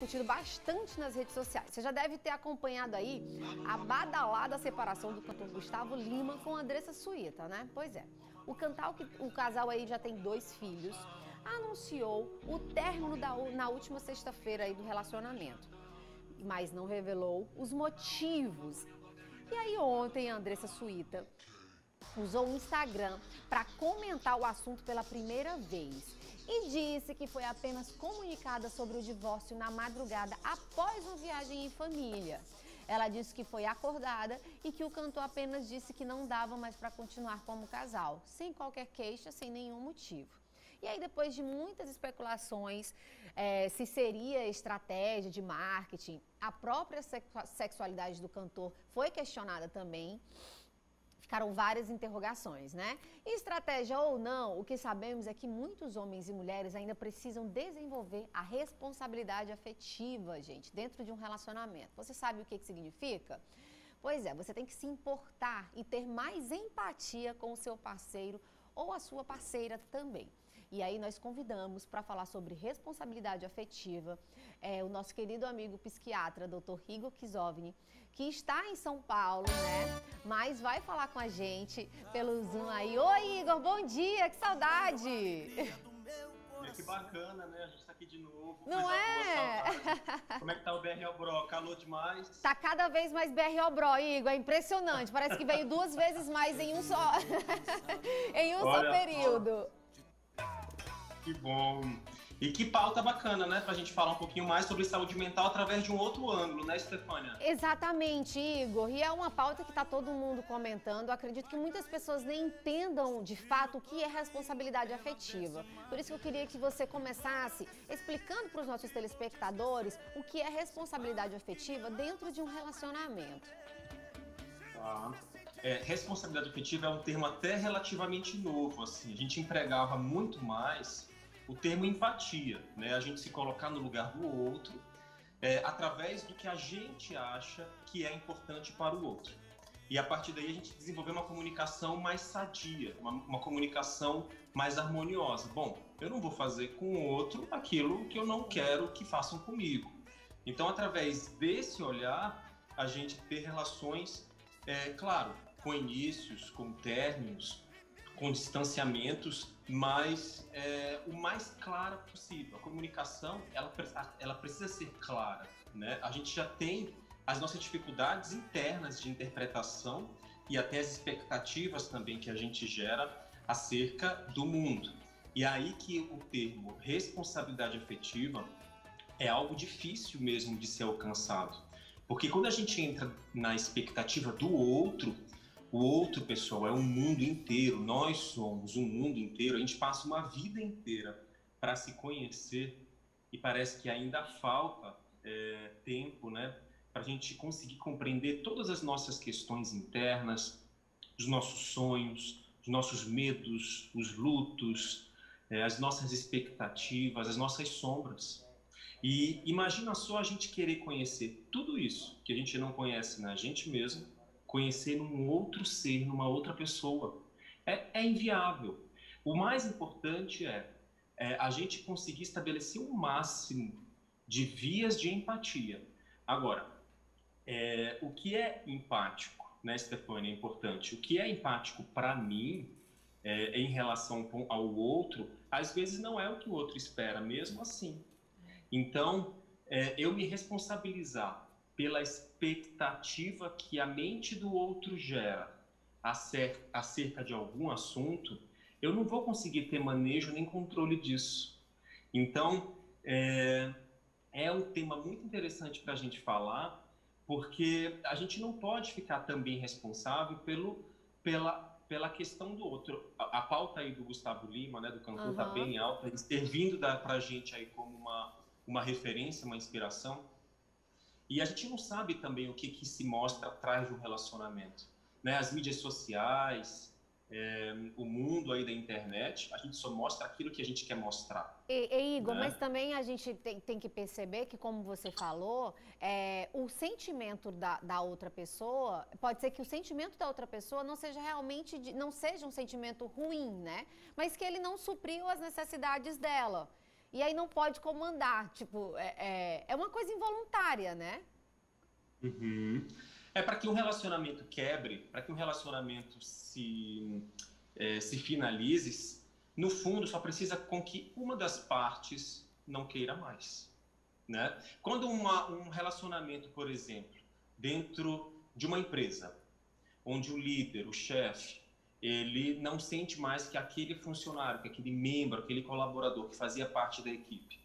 Discutido bastante nas redes sociais. Você já deve ter acompanhado aí a badalada separação do cantor Gustavo Lima com Andressa Suíta, né? Pois é. O casal aí já tem 2 filhos, anunciou o término na última sexta-feira aí do relacionamento, mas não revelou os motivos. E aí ontem a Andressa Suíta usou o Instagram para comentar o assunto pela primeira vez e disse que foi apenas comunicada sobre o divórcio na madrugada após uma viagem em família. Ela disse que foi acordada e que o cantor apenas disse que não dava mais para continuar como casal, sem qualquer queixa, sem nenhum motivo. E aí, depois de muitas especulações, se seria estratégia de marketing, a própria sexualidade do cantor foi questionada também. Ficaram várias interrogações, né? Estratégia ou não, o que sabemos é que muitos homens e mulheres ainda precisam desenvolver a responsabilidade afetiva, gente, dentro de um relacionamento. Você sabe o que significa? Pois é, você tem que se importar e ter mais empatia com o seu parceiro ou a sua parceira também. E aí nós convidamos para falar sobre responsabilidade afetiva o nosso querido amigo psiquiatra, Dr. Igor Kizovny, que está em São Paulo, né? Mas vai falar com a gente pelo Zoom aí. Oi, Igor, bom dia, que saudade! Que bacana, né? A gente tá aqui de novo. Não é? Boa, como é que tá o BR Obró? Calor demais? Tá cada vez mais BR Obró, Igor. É impressionante. Parece que veio 2 vezes mais em um só, em um só período. Que bom. E que pauta bacana, né? Pra gente falar um pouquinho mais sobre saúde mental através de um outro ângulo, né, Stefânia? Exatamente, Igor. E é uma pauta que tá todo mundo comentando. Acredito que muitas pessoas nem entendam de fato o que é responsabilidade afetiva. Por isso que eu queria que você começasse explicando para os nossos telespectadores o que é responsabilidade afetiva dentro de um relacionamento. Responsabilidade afetiva é um termo até relativamente novo, assim. A gente empregava muito mais o termo empatia, né? A gente se colocar no lugar do outro através do que a gente acha que é importante para o outro. E a partir daí a gente desenvolveu uma comunicação mais sadia, uma comunicação mais harmoniosa. Bom, eu não vou fazer com o outro aquilo que eu não quero que façam comigo. Então, através desse olhar, a gente ter relações, claro, com inícios, com términos, com distanciamentos, mas o mais clara possível. A comunicação, ela precisa ser clara, né? A gente já tem as nossas dificuldades internas de interpretação e até as expectativas também que a gente gera acerca do mundo. E aí que o termo responsabilidade afetiva é algo difícil mesmo de ser alcançado. Porque quando a gente entra na expectativa do outro, o outro, pessoal, é um mundo inteiro, nós somos um mundo inteiro, a gente passa uma vida inteira para se conhecer e parece que ainda falta tempo, né, para a gente conseguir compreender todas as nossas questões internas, os nossos sonhos, os nossos medos, os lutos, as nossas expectativas, as nossas sombras. E imagina só a gente querer conhecer tudo isso que a gente não conhece na gente mesmo, conhecer num outro ser, numa outra pessoa. É inviável. O mais importante é a gente conseguir estabelecer um máximo de vias de empatia. Agora, o que é empático, né, Stefânia, é importante. O que é empático para mim, em relação ao outro, às vezes não é o que o outro espera, mesmo assim. Então, eu me responsabilizar pela expectativa que a mente do outro gera acerca de algum assunto, eu não vou conseguir ter manejo nem controle disso. Então, é um tema muito interessante para a gente falar, porque a gente não pode ficar também responsável pela questão do outro. A pauta aí do Gustavo Lima, né, do cantor, está bem alta, servindo para a gente aí como uma referência, uma inspiração. E a gente não sabe também o que se mostra atrás de um relacionamento, né? As mídias sociais, o mundo aí da internet, a gente só mostra aquilo que a gente quer mostrar. Igor, né? mas também a gente tem que perceber que, como você falou, o sentimento da outra pessoa, pode ser que o sentimento da outra pessoa não seja realmente, não seja um sentimento ruim, né? Mas que ele não supriu as necessidades dela. e aí não pode comandar. Tipo, é uma coisa involuntária, né? Uhum. É para que um relacionamento quebre, para que um relacionamento se finalize, no fundo só precisa com que uma das partes não queira mais, né? Quando um relacionamento, por exemplo, dentro de uma empresa, onde o líder, o chefe, ele não sente mais que aquele funcionário, que aquele membro, aquele colaborador que fazia parte da equipe,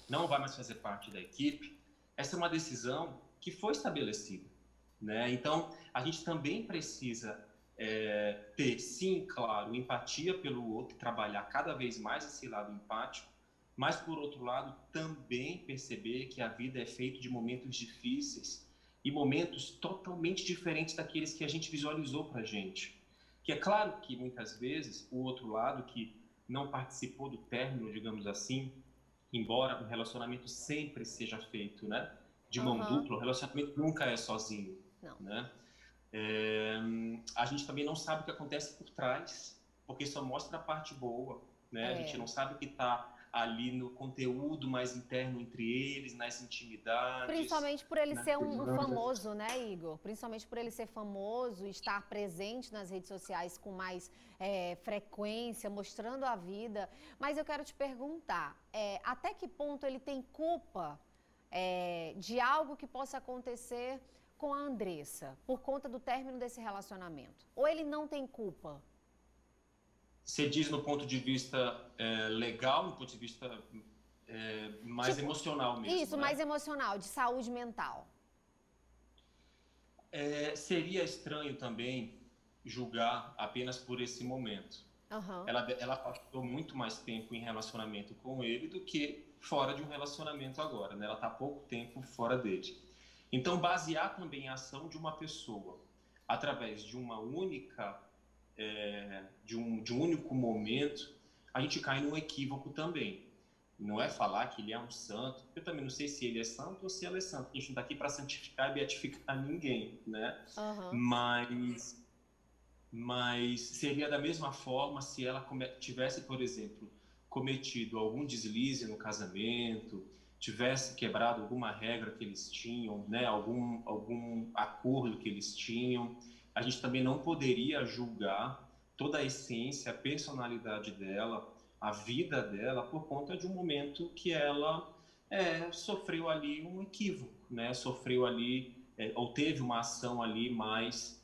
não vai mais fazer parte da equipe, essa é uma decisão que foi estabelecida, né? Então, a gente também precisa ter, sim, claro, empatia pelo outro, trabalhar cada vez mais esse lado empático, mas, por outro lado, também perceber que a vida é feita de momentos difíceis e momentos totalmente diferentes daqueles que a gente visualizou para a gente. Que é claro que, muitas vezes, o outro lado, que não participou do término, digamos assim, embora o relacionamento sempre seja feito, né, de mão Aham. dupla, o relacionamento nunca é sozinho, Não. né? É, a gente também não sabe o que acontece por trás, porque só mostra a parte boa, né? A gente É. não sabe o que está ali no conteúdo mais interno entre eles, nas intimidades, Principalmente por ele nas ser um demandas. famoso, né, Igor? Principalmente por ele ser famoso, estar presente nas redes sociais com mais frequência, mostrando a vida. Mas eu quero te perguntar, até que ponto ele tem culpa de algo que possa acontecer com a Andressa, por conta do término desse relacionamento? Ou ele não tem culpa? Você diz no ponto de vista legal, no ponto de vista mais Tipo, emocional isso, mesmo, né? mais emocional, de saúde mental. Seria estranho também julgar apenas por esse momento. Aham. Ela passou muito mais tempo em relacionamento com ele do que fora de um relacionamento agora, né? Ela está há pouco tempo fora dele. Então, basear também a ação de uma pessoa através de uma única, de um único momento, a gente cai num equívoco também. Não é falar que ele é um santo. Eu também não sei se ele é santo ou se ela é santa. A gente não está aqui para santificar e beatificar ninguém, né? Aham. Mas seria da mesma forma se ela tivesse, por exemplo, cometido algum deslize no casamento, tivesse quebrado alguma regra que eles tinham, né, algum acordo que eles tinham. A gente também não poderia julgar toda a essência, a personalidade dela, a vida dela, por conta de um momento que ela sofreu ali um equívoco, né, sofreu ali, ou teve uma ação ali mais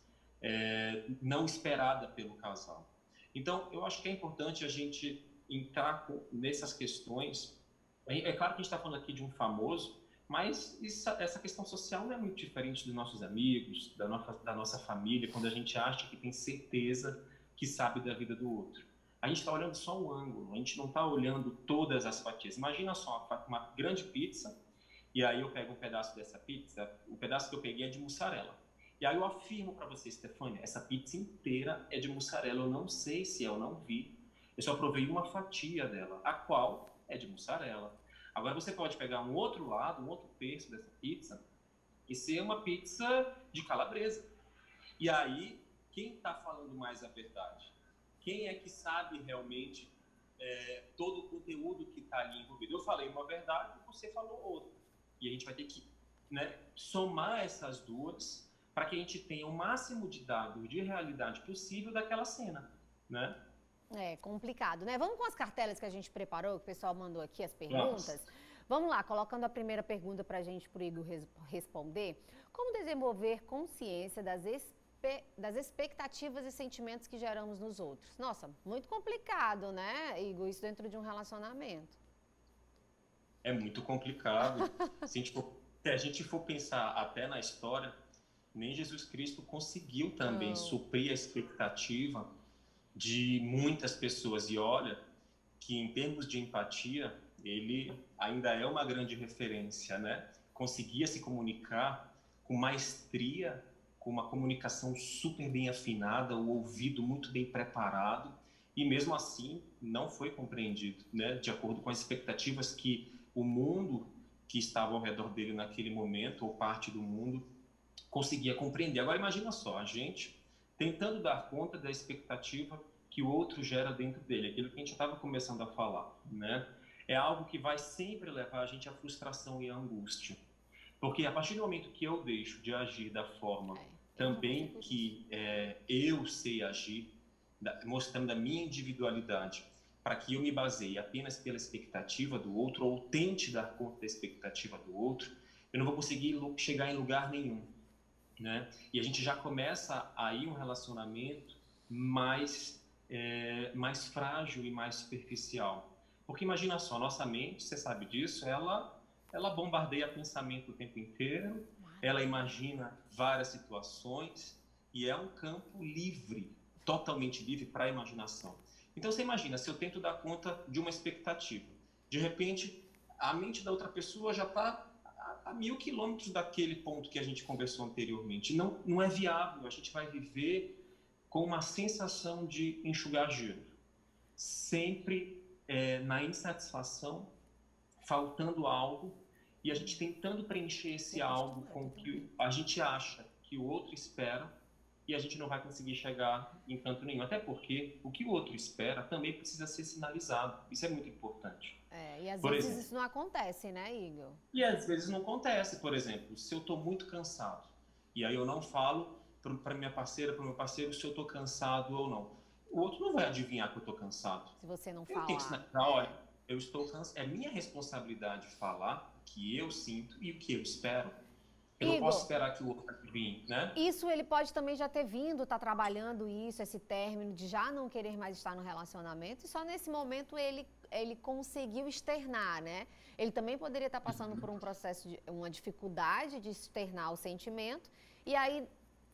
não esperada pelo casal. Então, eu acho que é importante a gente entrar nessas questões. Claro que a gente está falando aqui de um famoso, mas essa questão social não é muito diferente dos nossos amigos, da nossa família, quando a gente acha que tem certeza que sabe da vida do outro. A gente está olhando só um ângulo, a gente não está olhando todas as fatias. Imagina só uma grande pizza, e aí eu pego um pedaço dessa pizza, o pedaço que eu peguei é de mussarela. E aí eu afirmo para você, Stefania, essa pizza inteira é de mussarela. Eu não sei se eu não vi. Eu só provei uma fatia dela, a qual é de mussarela. Agora você pode pegar um outro lado, um outro terço dessa pizza e ser uma pizza de calabresa. E aí, quem está falando mais a verdade? Quem é que sabe realmente todo o conteúdo que está ali envolvido? Eu falei uma verdade e você falou outra. E a gente vai ter que, né, somar essas duas para que a gente tenha o máximo de dados de realidade possível daquela cena, né? É complicado, né? Vamos com as cartelas que a gente preparou, que o pessoal mandou aqui as Vamos. perguntas. Vamos lá, colocando a primeira pergunta para a gente, para o Igor responder. Como desenvolver consciência das expectativas e sentimentos que geramos nos outros? Nossa, muito complicado, né, Igor? Isso dentro de um relacionamento. É muito complicado. Se a gente for pensar até na história, nem Jesus Cristo conseguiu também Não. suprir a expectativa de muitas pessoas. E olha que, em termos de empatia, ele ainda é uma grande referência, né? Conseguia se comunicar com maestria, com uma comunicação super bem afinada, o ouvido muito bem preparado, e mesmo assim não foi compreendido, né? De acordo com as expectativas que o mundo que estava ao redor dele naquele momento, ou parte do mundo, conseguia compreender. Agora imagina só, a gente tentando dar conta da expectativa que o outro gera dentro dele, aquilo que a gente estava começando a falar, né? é algo que vai sempre levar a gente à frustração e à angústia. Porque a partir do momento que eu deixo de agir da forma também que eu sei agir, mostrando a minha individualidade, para que eu me baseie apenas pela expectativa do outro, ou tente dar conta da expectativa do outro, eu não vou conseguir chegar em lugar nenhum, né? E a gente já começa aí um relacionamento mais frágil e mais superficial. Porque imagina só, nossa mente, você sabe disso, ela bombardeia pensamento o tempo inteiro, ela imagina várias situações e é um campo livre, totalmente livre para a imaginação. Então você imagina, se eu tento dar conta de uma expectativa, de repente a mente da outra pessoa já está a 1.000 quilômetros daquele ponto que a gente conversou anteriormente. Não é viável, a gente vai viver com uma sensação de enxugar gelo. Sempre na insatisfação, faltando algo, e a gente tentando preencher esse algo com o que a gente acha que o outro espera, e a gente não vai conseguir chegar em canto nenhum. Até porque o que o outro espera também precisa ser sinalizado. Isso é muito importante. E às vezes isso não acontece, né, Igor? E às vezes não acontece. Por exemplo, se eu estou muito cansado, e aí eu não falo para minha parceira, para o meu parceiro, se eu estou cansado ou não. O outro não vai adivinhar que eu estou cansado. Se você não falar. Eu tenho que sinalizar, olha, eu estou cansado. É minha responsabilidade falar o que eu sinto e o que eu espero. Eu não posso esperar que o outro adivinhe, né? Isso ele pode também já ter vindo, tá trabalhando isso, esse término de já não querer mais estar no relacionamento, e só nesse momento ele conseguiu externar, né? Ele também poderia estar passando por um processo uma dificuldade de externar o sentimento, e aí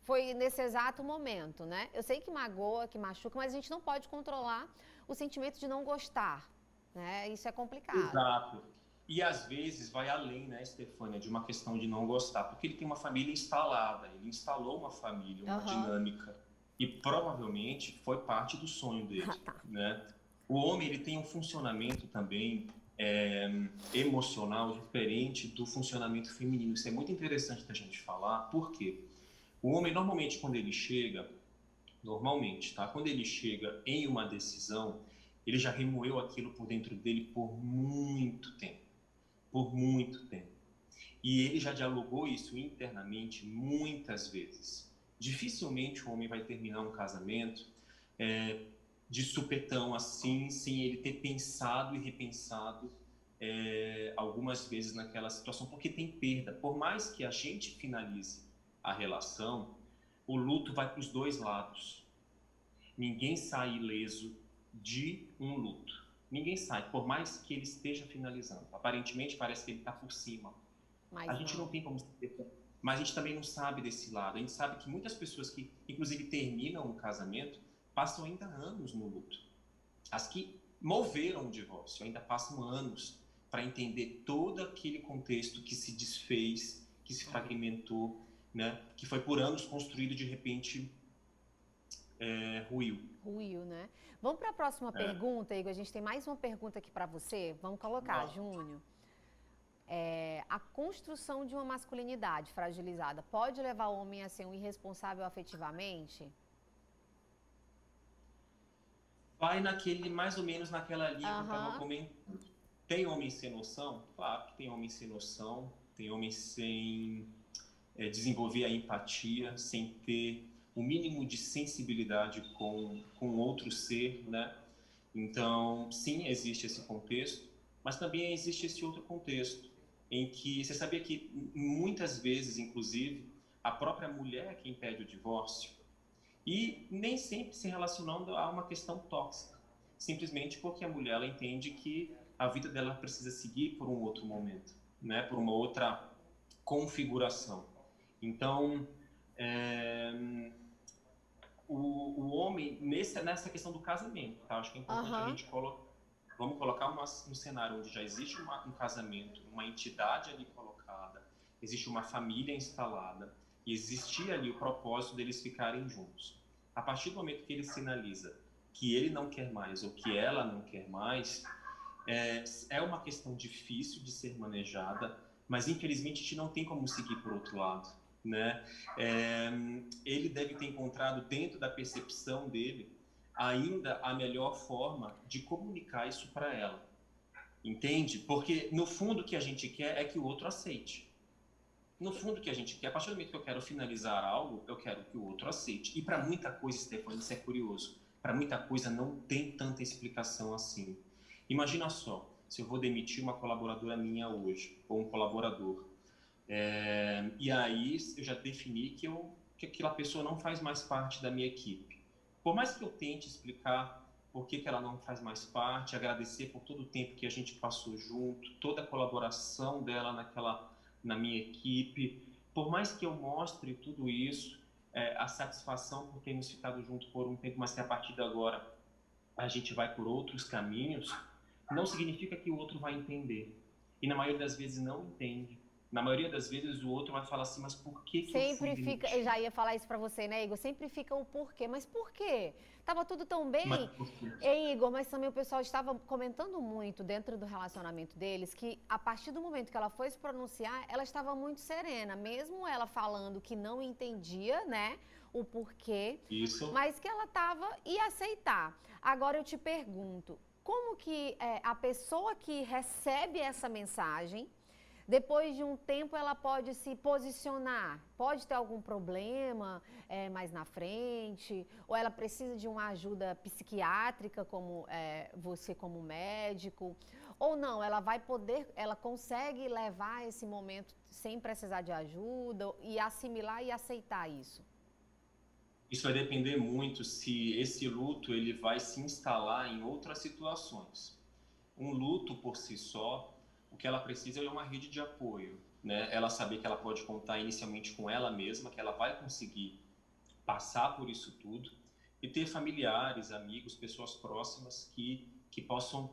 foi nesse exato momento, né? Eu sei que magoa, que machuca, mas a gente não pode controlar o sentimento de não gostar, né? Isso é complicado. Exato. E às vezes vai além, né, Estefânia, de uma questão de não gostar, porque ele tem uma família instalada, ele instalou uma família, uma dinâmica, e provavelmente foi parte do sonho dele, né? O homem, ele tem um funcionamento também emocional diferente do funcionamento feminino. Isso é muito interessante da gente falar, porque o homem, normalmente, quando ele chega, quando ele chega em uma decisão, ele já remoeu aquilo por dentro dele por muito tempo. E ele já dialogou isso internamente muitas vezes. Dificilmente o homem vai terminar um casamento de supetão assim, sem ele ter pensado e repensado algumas vezes naquela situação, porque tem perda. Por mais que a gente finalize a relação, o luto vai para os dois lados. Ninguém sai ileso de um luto. Ninguém sai, por mais que ele esteja finalizando. Aparentemente parece que ele está por cima. Mas a gente não tem como saber. Mas a gente também não sabe desse lado. A gente sabe que muitas pessoas que, inclusive, terminam um casamento, passam ainda anos no luto. As que moveram o divórcio ainda passam anos para entender todo aquele contexto que se desfez, que se fragmentou, né? Que foi por anos construído, de repente ruiu, né? Vamos para a próxima pergunta, Igor. A gente tem mais uma pergunta aqui para você. Vamos colocar, Júnior. A construção de uma masculinidade fragilizada pode levar o homem a ser um irresponsável afetivamente? Vai mais ou menos naquela linha que eu estava comentando. Tem homem sem noção? Claro que tem homem sem noção. Tem homem sem desenvolver a empatia, sem ter o mínimo de sensibilidade com outro ser, né? Então, sim, existe esse contexto, mas também existe esse outro contexto, em que você sabia que muitas vezes, inclusive, a própria mulher é quem pede o divórcio, e nem sempre se relacionando a uma questão tóxica, simplesmente porque a mulher ela entende que a vida dela precisa seguir por um outro momento, né? Por uma outra configuração. Então, o homem, nessa questão do casamento, tá? Acho que é importante a gente vamos colocar um cenário onde já existe um casamento, uma entidade ali colocada, existe uma família instalada, e existia ali o propósito deles ficarem juntos. A partir do momento que ele sinaliza que ele não quer mais ou que ela não quer mais, é uma questão difícil de ser manejada, mas infelizmente a gente não tem como seguir por outro lado, né? Ele deve ter encontrado dentro da percepção dele ainda a melhor forma de comunicar isso para ela. Entende? Porque no fundo o que a gente quer é que o outro aceite. No fundo o que a gente quer, a partir do momento que eu quero finalizar algo, eu quero que o outro aceite. E para muita coisa, Stefano, isso é curioso, para muita coisa não tem tanta explicação assim. Imagina só, se eu vou demitir uma colaboradora minha hoje, ou um colaborador, e aí eu já defini que aquela pessoa não faz mais parte da minha equipe. Por mais que eu tente explicar por que ela não faz mais parte, agradecer por todo o tempo que a gente passou junto, toda a colaboração dela na minha equipe, por mais que eu mostre tudo isso, a satisfação por termos ficado junto por um tempo, mas que a partir de agora a gente vai por outros caminhos, não significa que o outro vai entender. E na maioria das vezes não entende. Na maioria das vezes o outro vai falar assim, mas por que eu fui Sempre fica, eu demitido? já ia falar isso pra você, né, Igor? Sempre fica o porquê. Mas por quê? Tava tudo tão Mas bem. por quê? Ei, Igor, mas também o pessoal estava comentando muito dentro do relacionamento deles que a partir do momento que ela foi se pronunciar, ela estava muito serena, mesmo ela falando que não entendia, né, o porquê, Isso. mas que ela tava ia aceitar. Agora eu te pergunto, como que a pessoa que recebe essa mensagem depois de um tempo, ela pode se posicionar. Pode ter algum problema mais na frente, ou ela precisa de uma ajuda psiquiátrica, como você como médico, ou não, ela vai poder, ela consegue levar esse momento sem precisar de ajuda e assimilar e aceitar isso. Isso vai depender muito se esse luto ele vai se instalar em outras situações. Um luto por si só, o que ela precisa é uma rede de apoio, né? Ela saber que ela pode contar inicialmente com ela mesma, que ela vai conseguir passar por isso tudo e ter familiares, amigos, pessoas próximas que possam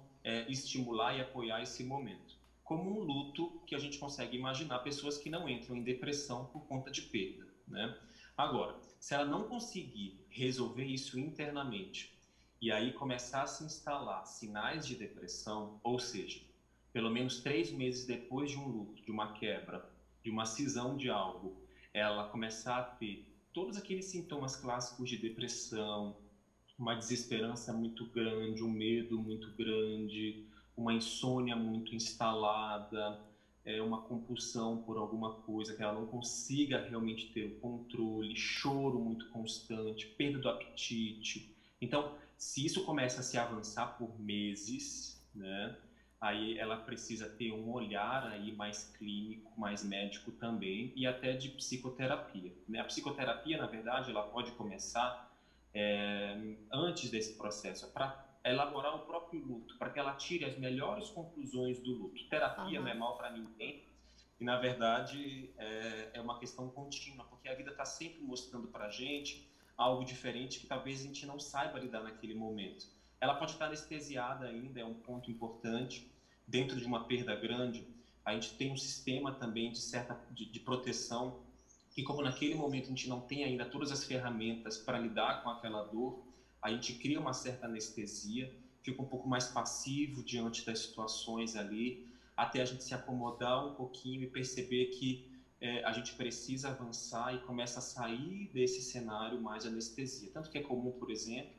estimular e apoiar esse momento. Como um luto que a gente consegue imaginar pessoas que não entram em depressão por conta de perda, né? Agora, se ela não conseguir resolver isso internamente e aí começar a se instalar sinais de depressão, ou seja, pelo menos 3 meses depois de um luto, de uma quebra, de uma cisão de algo, ela começar a ter todos aqueles sintomas clássicos de depressão, uma desesperança muito grande, um medo muito grande, uma insônia muito instalada, uma compulsão por alguma coisa que ela não consiga realmente ter o controle, choro muito constante, perda do apetite. Então, se isso começa a se avançar por meses, né, aí ela precisa ter um olhar aí mais clínico, mais médico também e até de psicoterapia, né? A psicoterapia, na verdade, ela pode começar antes desse processo, para elaborar o próprio luto, para que ela tire as melhores conclusões do luto. Terapia não é Aham. mal para ninguém e, na verdade, é uma questão contínua, porque a vida está sempre mostrando para a gente algo diferente que talvez a gente não saiba lidar naquele momento. Ela pode estar anestesiada ainda, é um ponto importante. Dentro de uma perda grande, a gente tem um sistema também de proteção que, como naquele momento a gente não tem ainda todas as ferramentas para lidar com aquela dor, a gente cria uma certa anestesia, fica um pouco mais passivo diante das situações ali, até a gente se acomodar um pouquinho e perceber que a gente precisa avançar e começa a sair desse cenário mais anestesia. Tanto que é comum, por exemplo,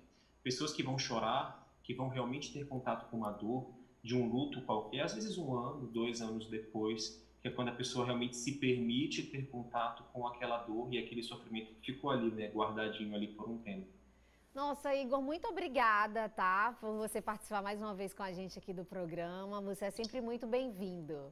pessoas que vão chorar, que vão realmente ter contato com uma dor de um luto qualquer, às vezes 1 ano, 2 anos depois, que é quando a pessoa realmente se permite ter contato com aquela dor e aquele sofrimento que ficou ali, né, guardadinho ali por um tempo. Nossa, Igor, muito obrigada, tá? Por você participar mais uma vez com a gente aqui do programa. Você é sempre muito bem-vindo.